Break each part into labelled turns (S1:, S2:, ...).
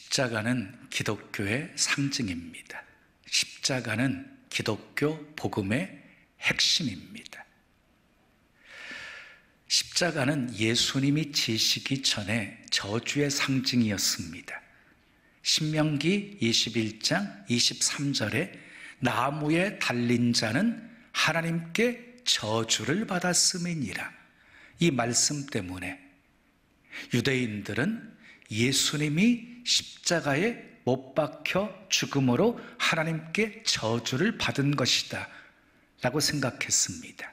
S1: 십자가는 기독교의 상징입니다. 십자가는 기독교 복음의 핵심입니다. 십자가는 예수님이 지시기 전에 저주의 상징이었습니다. 신명기 21장 23절에 나무에 달린 자는 하나님께 저주를 받았음이니라. 이 말씀 때문에 유대인들은 예수님이 십자가에 못 박혀 죽음으로 하나님께 저주를 받은 것이다 라고 생각했습니다.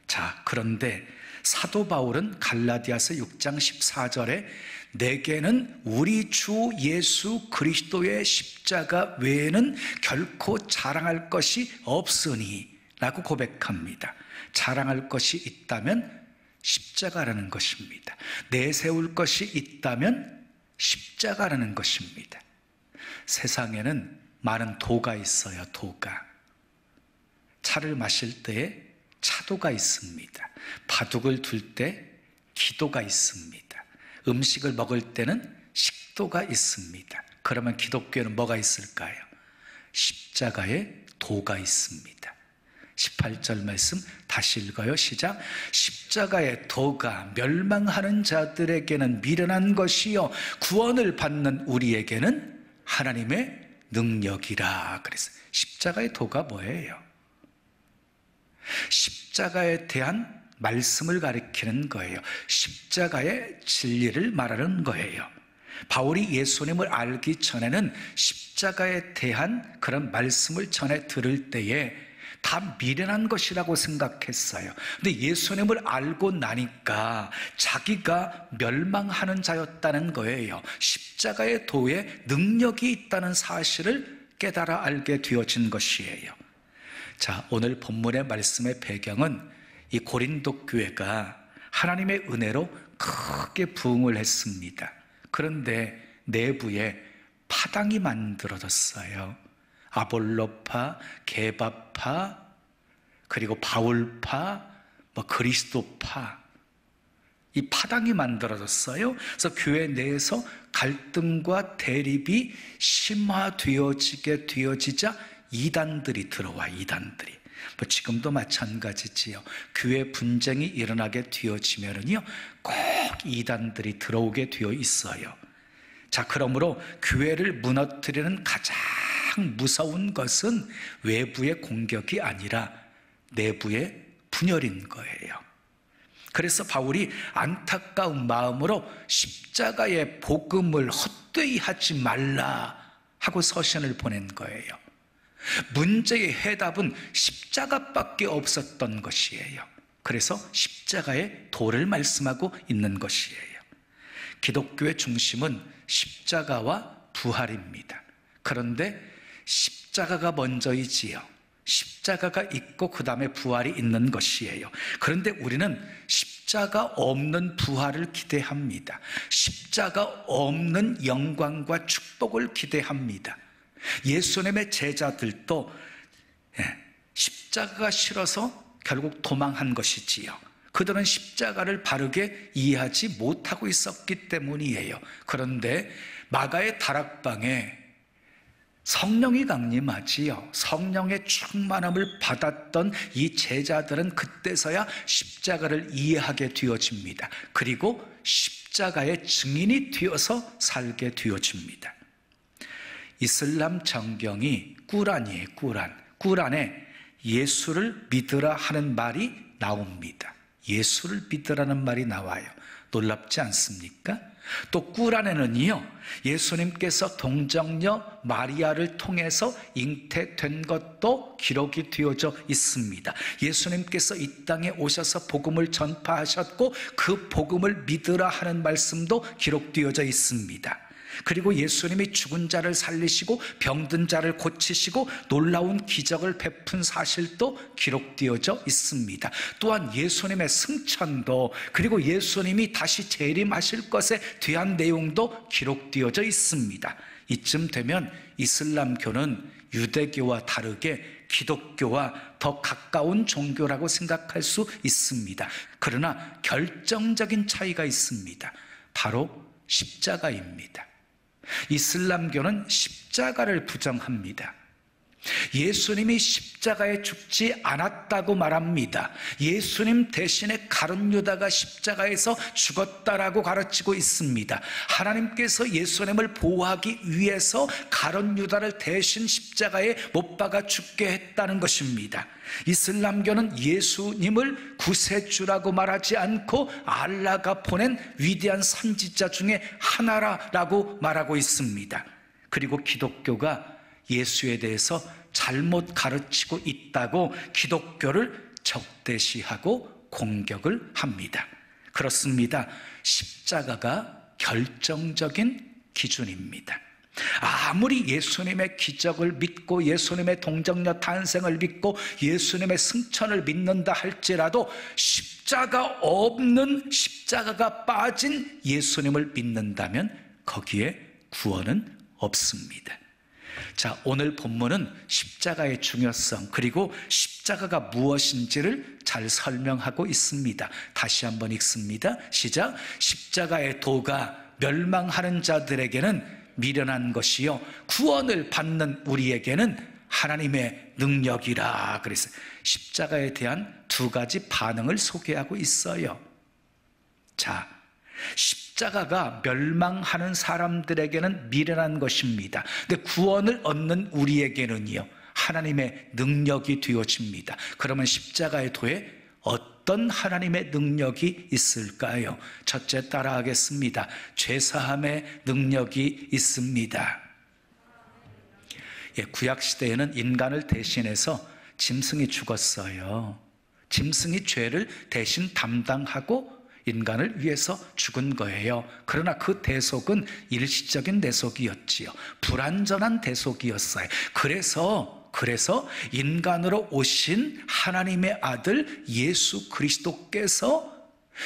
S1: 자, 그런데 사도 바울은 갈라디아서 6장 14절에 내게는 우리 주 예수 그리스도의 십자가 외에는 결코 자랑할 것이 없으니 라고 고백합니다. 자랑할 것이 있다면 십자가라는 것입니다. 내세울 것이 있다면 십자가라는 것입니다. 세상에는 많은 도가 있어요. 도가. 차를 마실 때에 차도가 있습니다. 바둑을 둘 때 기도가 있습니다. 음식을 먹을 때는 식도가 있습니다. 그러면 기독교에는 뭐가 있을까요? 십자가의 도가 있습니다. 18절 말씀 다시 읽어요. 시작. 십자가의 도가 멸망하는 자들에게는 미련한 것이요 구원을 받는 우리에게는 하나님의 능력이라. 그래서 십자가의 도가 뭐예요? 십자가에 대한 말씀을 가리키는 거예요. 십자가의 진리를 말하는 거예요. 바울이 예수님을 알기 전에는 십자가에 대한 그런 말씀을 전해 들을 때에 다 미련한 것이라고 생각했어요. 근데 예수님을 알고 나니까 자기가 멸망하는 자였다는 거예요. 십자가의 도에 능력이 있다는 사실을 깨달아 알게 되어진 것이에요. 자, 오늘 본문의 말씀의 배경은 이 고린도 교회가 하나님의 은혜로 크게 부흥을 했습니다. 그런데 내부에 파당이 만들어졌어요. 아볼로파, 게바파, 그리고 바울파, 그리스도파, 이 파당이 만들어졌어요. 그래서 교회 내에서 갈등과 대립이 심화되어지게 되어지자 이단들이 들어와. 이단들이 지금도 마찬가지지요. 교회 분쟁이 일어나게 되어지면은요 꼭 이단들이 들어오게 되어 있어요. 자, 그러므로 교회를 무너뜨리는 가장 무서운 것은 외부의 공격이 아니라 내부의 분열인 거예요. 그래서 바울이 안타까운 마음으로 십자가의 복음을 헛되이 하지 말라 하고 서신을 보낸 거예요. 문제의 해답은 십자가밖에 없었던 것이에요. 그래서 십자가의 도를 말씀하고 있는 것이에요. 기독교의 중심은 십자가와 부활입니다. 그런데 십자가가 먼저이지요. 십자가가 있고 그 다음에 부활이 있는 것이에요. 그런데 우리는 십자가 없는 부활을 기대합니다. 십자가 없는 영광과 축복을 기대합니다. 예수님의 제자들도 십자가가 싫어서 결국 도망한 것이지요. 그들은 십자가를 바르게 이해하지 못하고 있었기 때문이에요. 그런데 마가의 다락방에 성령이 강림하지요. 성령의 충만함을 받았던 이 제자들은 그때서야 십자가를 이해하게 되어집니다. 그리고 십자가의 증인이 되어서 살게 되어집니다. 이슬람 정경이 꾸란이에요. 꾸란에 예수를 믿으라 하는 말이 나옵니다. 예수를 믿으라는 말이 나와요. 놀랍지 않습니까? 또 꾸란에는요, 예수님께서 동정녀 마리아를 통해서 잉태된 것도 기록이 되어져 있습니다. 예수님께서 이 땅에 오셔서 복음을 전파하셨고 그 복음을 믿으라 하는 말씀도 기록되어져 있습니다. 그리고 예수님이 죽은 자를 살리시고 병든 자를 고치시고 놀라운 기적을 베푼 사실도 기록되어져 있습니다. 또한 예수님의 승천도, 그리고 예수님이 다시 재림하실 것에 대한 내용도 기록되어져 있습니다. 이쯤 되면 이슬람교는 유대교와 다르게 기독교와 더 가까운 종교라고 생각할 수 있습니다. 그러나 결정적인 차이가 있습니다. 바로 십자가입니다. 이슬람교는 십자가를 부정합니다. 예수님이 십자가에 죽지 않았다고 말합니다. 예수님 대신에 가룟 유다가 십자가에서 죽었다라고 가르치고 있습니다. 하나님께서 예수님을 보호하기 위해서 가룟 유다를 대신 십자가에 못 박아 죽게 했다는 것입니다. 이슬람교는 예수님을 구세주라고 말하지 않고 알라가 보낸 위대한 선지자 중에 하나라고 말하고 있습니다. 그리고 기독교가 예수에 대해서 잘못 가르치고 있다고 기독교를 적대시하고 공격을 합니다. 그렇습니다. 십자가가 결정적인 기준입니다. 아무리 예수님의 기적을 믿고 예수님의 동정녀 탄생을 믿고 예수님의 승천을 믿는다 할지라도 십자가 없는, 십자가가 빠진 예수님을 믿는다면 거기에 구원은 없습니다. 자, 오늘 본문은 십자가의 중요성 그리고 십자가가 무엇인지를 잘 설명하고 있습니다. 다시 한번 읽습니다. 시작. 십자가의 도가 멸망하는 자들에게는 미련한 것이요 구원을 받는 우리에게는 하나님의 능력이라 그랬어요. 십자가에 대한 두 가지 반응을 소개하고 있어요. 자, 십자가가 멸망하는 사람들에게는 미련한 것입니다. 근데 구원을 얻는 우리에게는요 하나님의 능력이 되어집니다. 그러면 십자가의 도에 어떤 하나님의 능력이 있을까요? 첫째, 따라하겠습니다. 죄사함의 능력이 있습니다. 구약시대에는 인간을 대신해서 짐승이 죽었어요. 짐승이 죄를 대신 담당하고 인간을 위해서 죽은 거예요. 그러나 그 대속은 일시적인 대속이었지요. 불완전한 대속이었어요. 그래서 인간으로 오신 하나님의 아들 예수 그리스도께서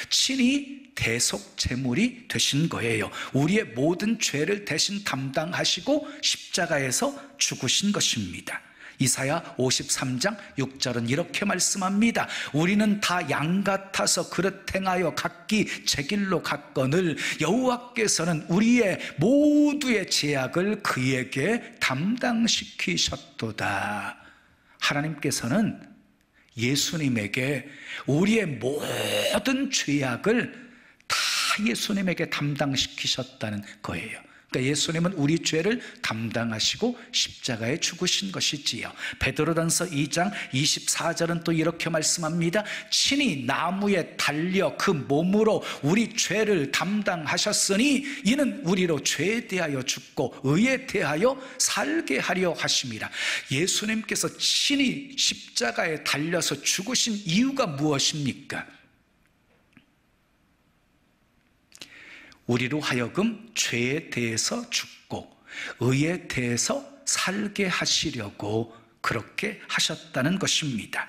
S1: 친히 대속 제물이 되신 거예요. 우리의 모든 죄를 대신 담당하시고 십자가에서 죽으신 것입니다. 이사야 53장 6절은 이렇게 말씀합니다. 우리는 다 양 같아서 그릇 행하여 각기 제 길로 갔거늘 여호와께서는 우리의 모두의 죄악을 그에게 담당시키셨도다. 하나님께서는 예수님에게 우리의 모든 죄악을 다 예수님에게 담당시키셨다는 거예요. 그러니까 예수님은 우리 죄를 담당하시고 십자가에 죽으신 것이지요. 베드로전서 2장 24절은 또 이렇게 말씀합니다. 친히 나무에 달려 그 몸으로 우리 죄를 담당하셨으니 이는 우리로 죄에 대하여 죽고 의에 대하여 살게 하려 하심이라. 예수님께서 친히 십자가에 달려서 죽으신 이유가 무엇입니까? 우리로 하여금 죄에 대해서 죽고 의에 대해서 살게 하시려고 그렇게 하셨다는 것입니다.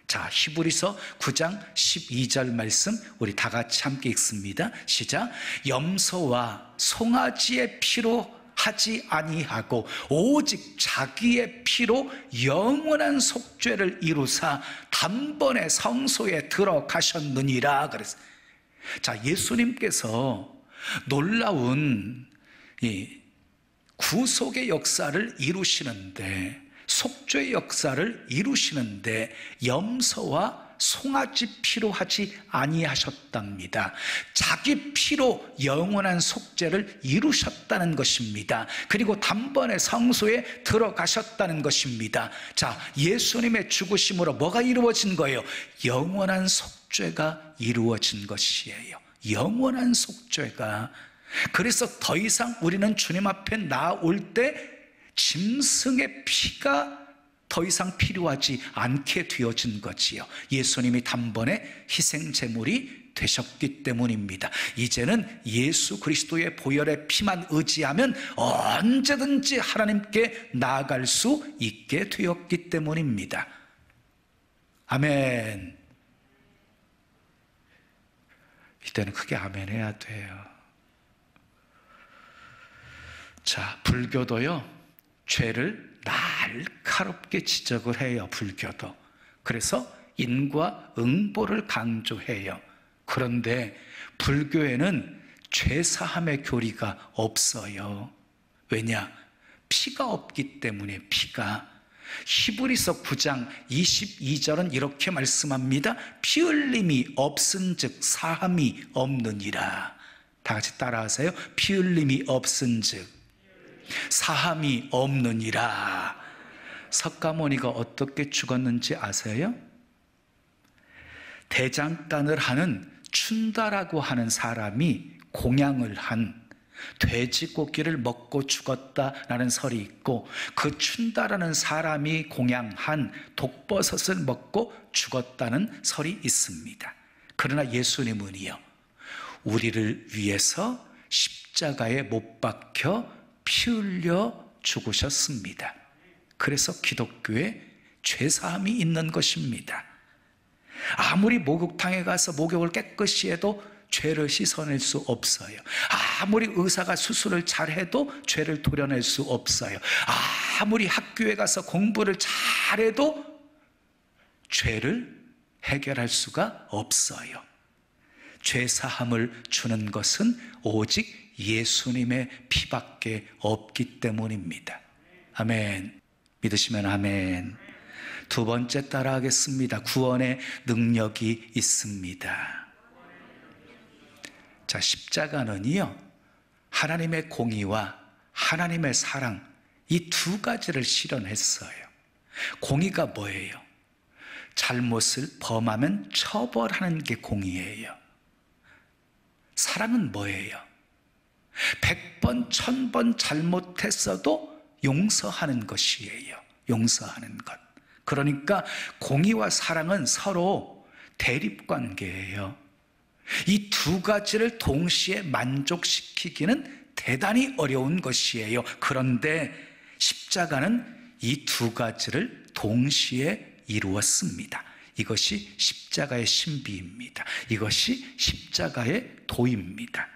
S1: 자, 히브리서 9장 12절 말씀 우리 다 같이 함께 읽습니다. 시작. 염소와 송아지의 피로 하지 아니하고 오직 자기의 피로 영원한 속죄를 이루사 단번에 성소에 들어가셨느니라 그랬어요. 자, 예수님께서 놀라운 이 구속의 역사를 이루시는데, 속죄의 역사를 이루시는데 염소와 송아지 피로 하지 아니하셨답니다. 자기 피로 영원한 속죄를 이루셨다는 것입니다. 그리고 단번에 성소에 들어가셨다는 것입니다. 자, 예수님의 죽으심으로 뭐가 이루어진 거예요? 영원한 속죄가 이루어진 것이에요. 영원한 속죄가. 그래서 더 이상 우리는 주님 앞에 나올 때 짐승의 피가 더 이상 필요하지 않게 되어진 거지요. 예수님이 단번에 희생제물이 되셨기 때문입니다. 이제는 예수 그리스도의 보혈의 피만 의지하면 언제든지 하나님께 나아갈 수 있게 되었기 때문입니다. 아멘. 이때는 크게 아멘 해야 돼요. 자, 불교도요, 죄를 날카롭게 지적을 해요. 불교도. 그래서 인과 응보를 강조해요. 그런데 불교에는 죄사함의 교리가 없어요. 왜냐? 피가 없기 때문에. 피가. 히브리서 9장 22절은 이렇게 말씀합니다. 피 흘림이 없은즉 사함이 없느니라. 다 같이 따라하세요. 피 흘림이 없은즉 사함이 없느니라. 석가모니가 어떻게 죽었는지 아세요? 대장간을 하는 춘다라고 하는 사람이 공양을 한 돼지고기를 먹고 죽었다라는 설이 있고, 그 춘다라는 사람이 공양한 독버섯을 먹고 죽었다는 설이 있습니다. 그러나 예수님은요, 우리를 위해서 십자가에 못 박혀 피 흘려 죽으셨습니다. 그래서 기독교에 죄사함이 있는 것입니다. 아무리 목욕탕에 가서 목욕을 깨끗이 해도 죄를 씻어낼 수 없어요. 아무리 의사가 수술을 잘해도 죄를 도려낼 수 없어요. 아무리 학교에 가서 공부를 잘해도 죄를 해결할 수가 없어요. 죄사함을 주는 것은 오직 예수님의 피밖에 없기 때문입니다. 아멘. 믿으시면 아멘. 두 번째 따라하겠습니다. 구원의 능력이 있습니다. 자, 십자가는요, 하나님의 공의와 하나님의 사랑, 이 두 가지를 실현했어요. 공의가 뭐예요? 잘못을 범하면 처벌하는 게 공의예요. 사랑은 뭐예요? 100번, 1000번 잘못했어도 용서하는 것이에요. 용서하는 것. 그러니까 공의와 사랑은 서로 대립관계예요. 이 두 가지를 동시에 만족시키기는 대단히 어려운 것이에요. 그런데 십자가는 이 두 가지를 동시에 이루었습니다. 이것이 십자가의 신비입니다. 이것이 십자가의 도입니다.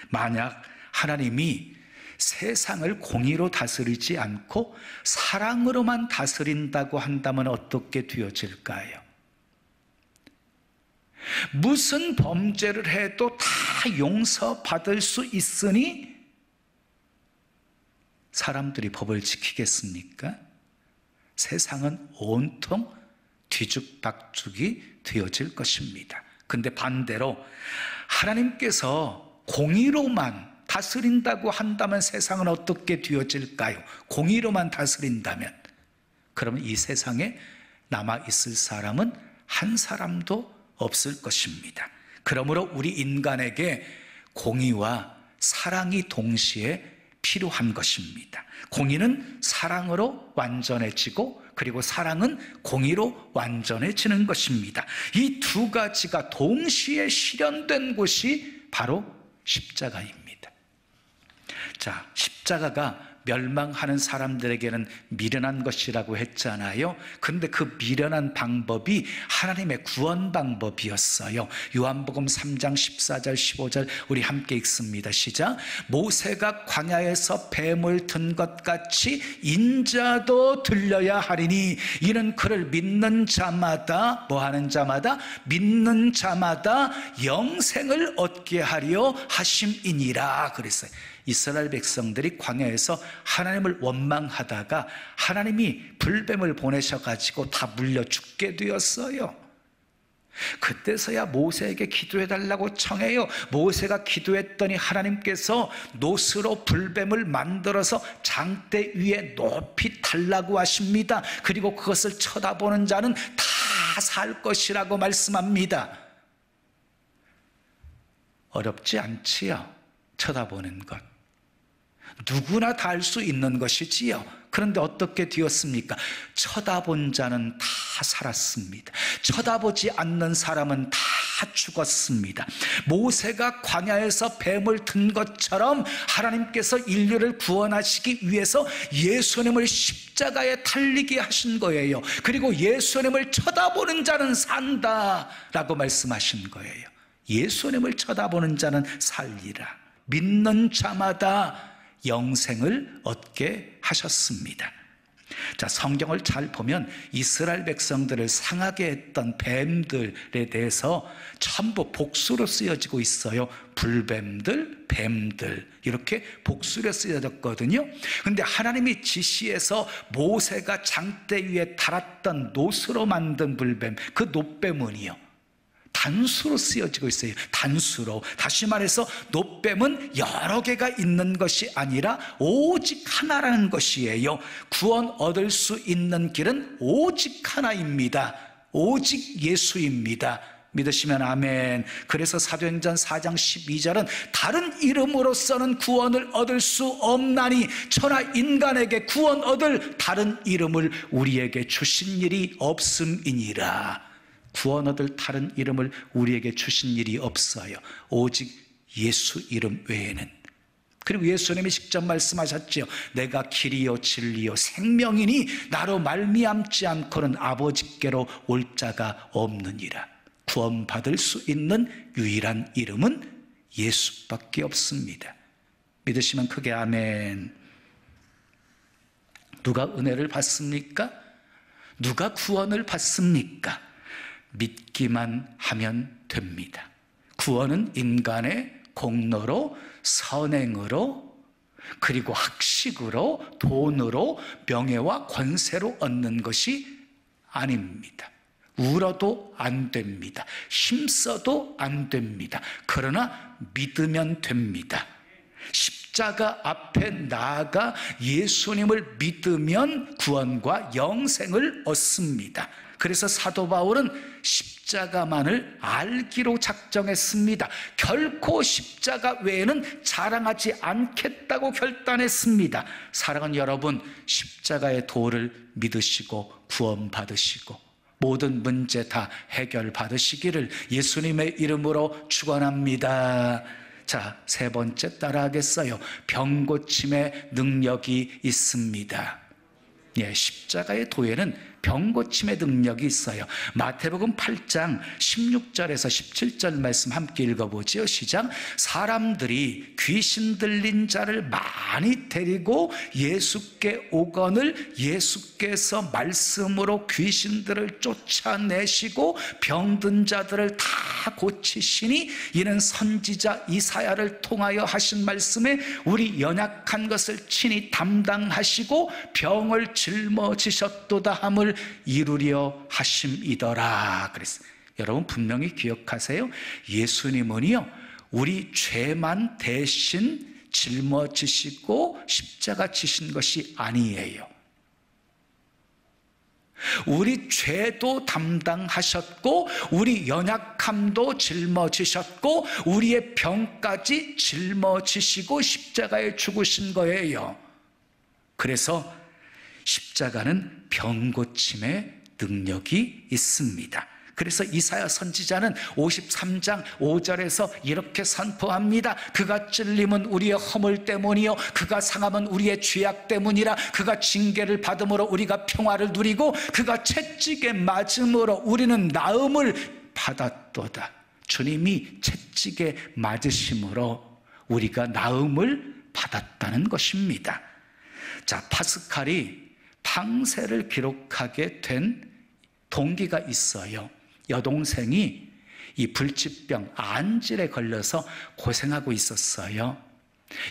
S1: 만약 하나님이 세상을 공의로 다스리지 않고 사랑으로만 다스린다고 한다면 어떻게 되어질까요? 무슨 범죄를 해도 다 용서받을 수 있으니 사람들이 법을 지키겠습니까? 세상은 온통 뒤죽박죽이 되어질 것입니다. 근데 반대로 하나님께서 공의로만 다스린다고 한다면 세상은 어떻게 되어질까요? 공의로만 다스린다면, 그러면 이 세상에 남아있을 사람은 한 사람도 없을 것입니다. 그러므로 우리 인간에게 공의와 사랑이 동시에 필요한 것입니다. 공의는 사랑으로 완전해지고, 그리고 사랑은 공의로 완전해지는 것입니다. 이 두 가지가 동시에 실현된 곳이 바로 십자가입니다. 자, 십자가가 멸망하는 사람들에게는 미련한 것이라고 했잖아요. 근데 그 미련한 방법이 하나님의 구원 방법이었어요. 요한복음 3장 14절 15절 우리 함께 읽습니다. 시작. 모세가 광야에서 뱀을 든 것 같이 인자도 들려야 하리니 이는 그를 믿는 자마다, 뭐하는 자마다? 믿는 자마다 영생을 얻게 하려 하심이니라 그랬어요. 이스라엘 백성들이 광야에서 하나님을 원망하다가 하나님이 불뱀을 보내셔가지고 다 물려 죽게 되었어요. 그때서야 모세에게 기도해달라고 청해요. 모세가 기도했더니 하나님께서 놋으로 불뱀을 만들어서 장대 위에 높이 달라고 하십니다. 그리고 그것을 쳐다보는 자는 다 살 것이라고 말씀합니다. 어렵지 않지요? 쳐다보는 것. 누구나 다 할 수 있는 것이지요. 그런데 어떻게 되었습니까? 쳐다본 자는 다 살았습니다. 쳐다보지 않는 사람은 다 죽었습니다. 모세가 광야에서 뱀을 든 것처럼 하나님께서 인류를 구원하시기 위해서 예수님을 십자가에 달리게 하신 거예요. 그리고 예수님을 쳐다보는 자는 산다라고 말씀하신 거예요. 예수님을 쳐다보는 자는 살리라. 믿는 자마다 영생을 얻게 하셨습니다. 자, 성경을 잘 보면 이스라엘 백성들을 상하게 했던 뱀들에 대해서 전부 복수로 쓰여지고 있어요. 불뱀들, 뱀들, 이렇게 복수로 쓰여졌거든요. 그런데 하나님이 지시해서 모세가 장대 위에 달았던 놋으로 만든 불뱀, 그 놋뱀은요, 단수로 쓰여지고 있어요. 단수로. 다시 말해서 놋뱀은 여러 개가 있는 것이 아니라 오직 하나라는 것이에요. 구원 얻을 수 있는 길은 오직 하나입니다. 오직 예수입니다. 믿으시면 아멘. 그래서 사도행전 4장 12절은 다른 이름으로서는 구원을 얻을 수 없나니 천하 인간에게 구원 얻을 다른 이름을 우리에게 주신 일이 없음이니라. 구원 얻을 다른 이름을 우리에게 주신 일이 없어요. 오직 예수 이름 외에는. 그리고 예수님이 직접 말씀하셨죠. 내가 길이요 진리요 생명이니 나로 말미암지 않고는 아버지께로 올 자가 없느니라. 구원받을 수 있는 유일한 이름은 예수밖에 없습니다. 믿으시면 크게 아멘. 누가 은혜를 받습니까? 누가 구원을 받습니까? 믿기만 하면 됩니다. 구원은 인간의 공로로, 선행으로, 그리고 학식으로, 돈으로, 명예와 권세로 얻는 것이 아닙니다. 울어도 안 됩니다. 힘써도 안 됩니다. 그러나 믿으면 됩니다. 십자가 앞에 나아가 예수님을 믿으면 구원과 영생을 얻습니다. 그래서 사도 바울은 십자가만을 알기로 작정했습니다. 결코 십자가 외에는 자랑하지 않겠다고 결단했습니다. 사랑하는 여러분, 십자가의 도를 믿으시고 구원받으시고 모든 문제 다 해결받으시기를 예수님의 이름으로 축원합니다. 자, 세 번째 따라하겠어요. 병고침의 능력이 있습니다. 예, 십자가의 도에는 병고침의 능력이 있어요. 마태복음 8장 16절에서 17절 말씀 함께 읽어보죠. 시작. 사람들이 귀신 들린 자를 많이 데리고 예수께 오거늘 예수께서 말씀으로 귀신들을 쫓아내시고 병든 자들을 다 고치시니 이는 선지자 이사야를 통하여 하신 말씀에 우리 연약한 것을 친히 담당하시고 병을 짊어지셨도다 함을 이루려 하심이더라. 그랬어요. 여러분 분명히 기억하세요. 예수님은요, 우리 죄만 대신 짊어지시고 십자가 지신 것이 아니에요. 우리 죄도 담당하셨고 우리 연약함도 짊어지셨고 우리의 병까지 짊어지시고 십자가에 죽으신 거예요. 그래서 십자가는 병고침의 능력이 있습니다. 그래서 이사야 선지자는 53장 5절에서 이렇게 선포합니다. 그가 찔림은 우리의 허물 때문이요 그가 상함은 우리의 죄악 때문이라. 그가 징계를 받음으로 우리가 평화를 누리고 그가 채찍에 맞음으로 우리는 나음을 받았도다. 주님이 채찍에 맞으심으로 우리가 나음을 받았다는 것입니다. 자, 파스칼이 방세를 기록하게 된 동기가 있어요. 여동생이 이 불치병 안질에 걸려서 고생하고 있었어요.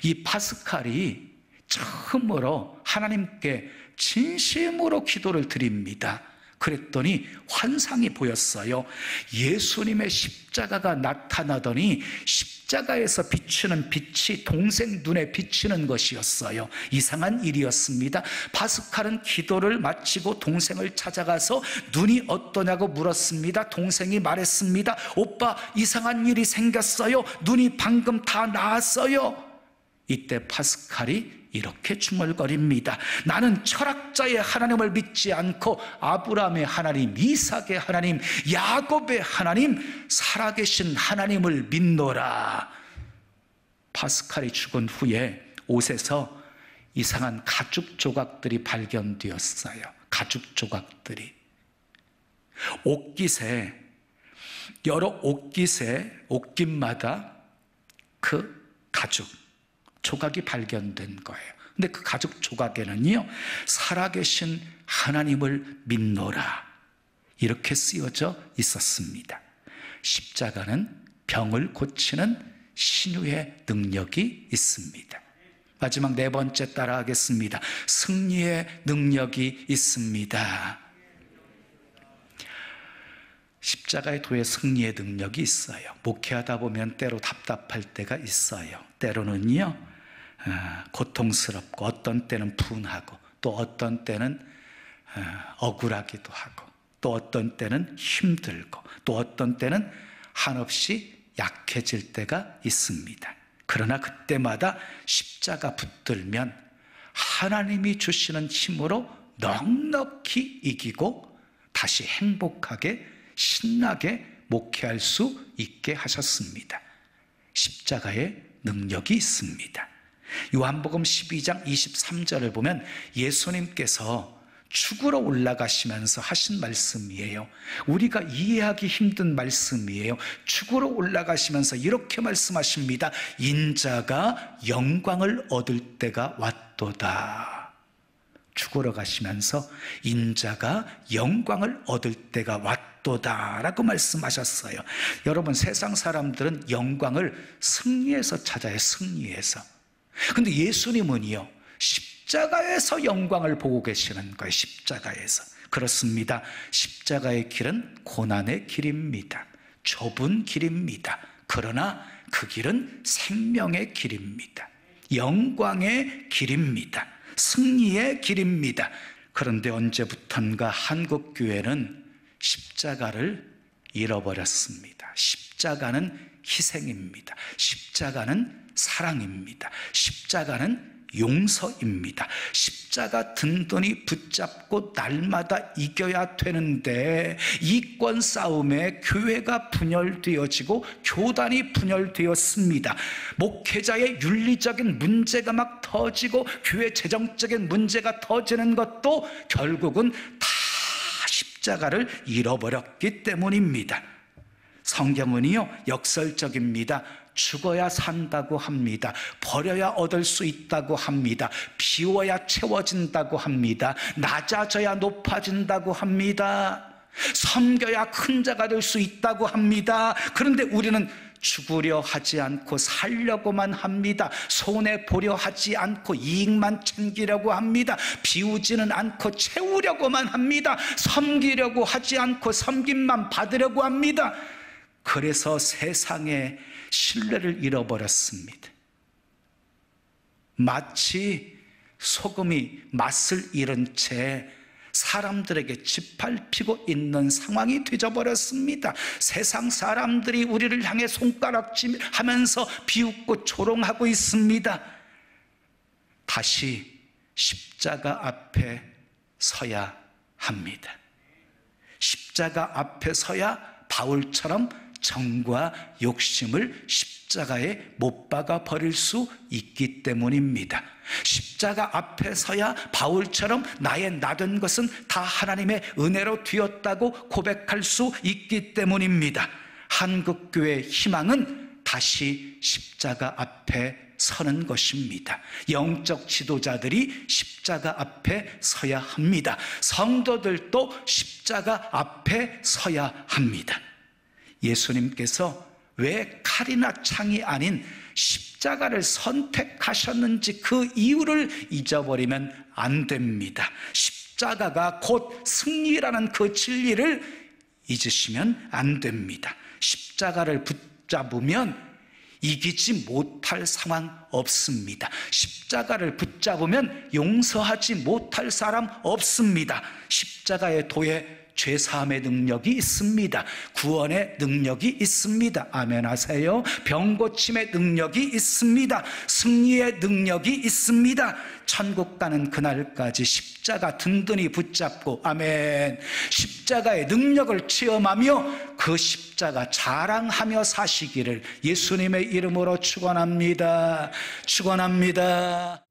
S1: 이 파스칼이 처음으로 하나님께 진심으로 기도를 드립니다. 그랬더니 환상이 보였어요. 예수님의 십자가가 나타나더니 십자가에서 비추는 빛이 동생 눈에 비치는 것이었어요. 이상한 일이었습니다. 파스칼은 기도를 마치고 동생을 찾아가서 눈이 어떠냐고 물었습니다. 동생이 말했습니다. 오빠, 이상한 일이 생겼어요. 눈이 방금 다 나았어요. 이때 파스칼이 이렇게 중얼거립니다. 나는 철학자의 하나님을 믿지 않고 아브라함의 하나님, 이삭의 하나님, 야곱의 하나님, 살아계신 하나님을 믿노라. 파스칼이 죽은 후에 옷에서 이상한 가죽 조각들이 발견되었어요. 가죽 조각들이. 옷깃에, 여러 옷깃마다 그 가죽 조각이 발견된 거예요. 근데 그 가죽 조각에는요, 살아계신 하나님을 믿노라 이렇게 쓰여져 있었습니다. 십자가는 병을 고치는 신유의 능력이 있습니다. 마지막 네 번째 따라하겠습니다. 승리의 능력이 있습니다. 십자가의 도에 승리의 능력이 있어요. 목회하다 보면 때로 답답할 때가 있어요. 때로는요, 고통스럽고 어떤 때는 분하고 또 어떤 때는 억울하기도 하고 또 어떤 때는 힘들고 또 어떤 때는 한없이 약해질 때가 있습니다. 그러나 그때마다 십자가 붙들면 하나님이 주시는 힘으로 넉넉히 이기고 다시 행복하게 신나게 목회할 수 있게 하셨습니다. 십자가의 능력이 있습니다. 요한복음 12장 23절을 보면 예수님께서 죽으러 올라가시면서 하신 말씀이에요. 우리가 이해하기 힘든 말씀이에요. 죽으러 올라가시면서 이렇게 말씀하십니다. 인자가 영광을 얻을 때가 왔도다. 죽으러 가시면서 인자가 영광을 얻을 때가 왔도다 라고 말씀하셨어요. 여러분, 세상 사람들은 영광을 승리에서 찾아요. 승리에서. 근데 예수님은요, 십자가에서 영광을 보고 계시는 거예요. 십자가에서. 그렇습니다. 십자가의 길은 고난의 길입니다. 좁은 길입니다. 그러나 그 길은 생명의 길입니다. 영광의 길입니다. 승리의 길입니다. 그런데 언제부턴가 한국교회는 십자가를 잃어버렸습니다. 십자가는 희생입니다. 십자가는 사랑입니다. 십자가는 용서입니다. 십자가 든든히 붙잡고 날마다 이겨야 되는데 이권 싸움에 교회가 분열되어지고 교단이 분열되었습니다. 목회자의 윤리적인 문제가 막 터지고 교회 재정적인 문제가 터지는 것도 결국은 다 십자가를 잃어버렸기 때문입니다. 성경은요, 역설적입니다. 죽어야 산다고 합니다. 버려야 얻을 수 있다고 합니다. 비워야 채워진다고 합니다. 낮아져야 높아진다고 합니다. 섬겨야 큰 자가 될 수 있다고 합니다. 그런데 우리는 죽으려 하지 않고 살려고만 합니다. 손해보려 하지 않고 이익만 챙기려고 합니다. 비우지는 않고 채우려고만 합니다. 섬기려고 하지 않고 섬김만 받으려고 합니다. 그래서 세상에 신뢰를 잃어버렸습니다. 마치 소금이 맛을 잃은 채 사람들에게 짓밟히고 있는 상황이 되어버렸습니다. 세상 사람들이 우리를 향해 손가락질하면서 비웃고 조롱하고 있습니다. 다시 십자가 앞에 서야 합니다. 십자가 앞에 서야 바울처럼 정과 욕심을 십자가에 못 박아 버릴 수 있기 때문입니다. 십자가 앞에 서야 바울처럼 나의 나된 것은 다 하나님의 은혜로 되었다고 고백할 수 있기 때문입니다. 한국교회의 희망은 다시 십자가 앞에 서는 것입니다. 영적 지도자들이 십자가 앞에 서야 합니다. 성도들도 십자가 앞에 서야 합니다. 예수님께서 왜 칼이나 창이 아닌 십자가를 선택하셨는지 그 이유를 잊어버리면 안 됩니다. 십자가가 곧 승리라는 그 진리를 잊으시면 안 됩니다. 십자가를 붙잡으면 이기지 못할 상황 없습니다. 십자가를 붙잡으면 용서하지 못할 사람 없습니다. 십자가의 도에 죄사함의 능력이 있습니다. 구원의 능력이 있습니다. 아멘 하세요. 병고침의 능력이 있습니다. 승리의 능력이 있습니다. 천국 가는 그날까지 십자가 든든히 붙잡고, 아멘, 십자가의 능력을 체험하며 그 십자가 자랑하며 사시기를 예수님의 이름으로 축원합니다. 축원합니다.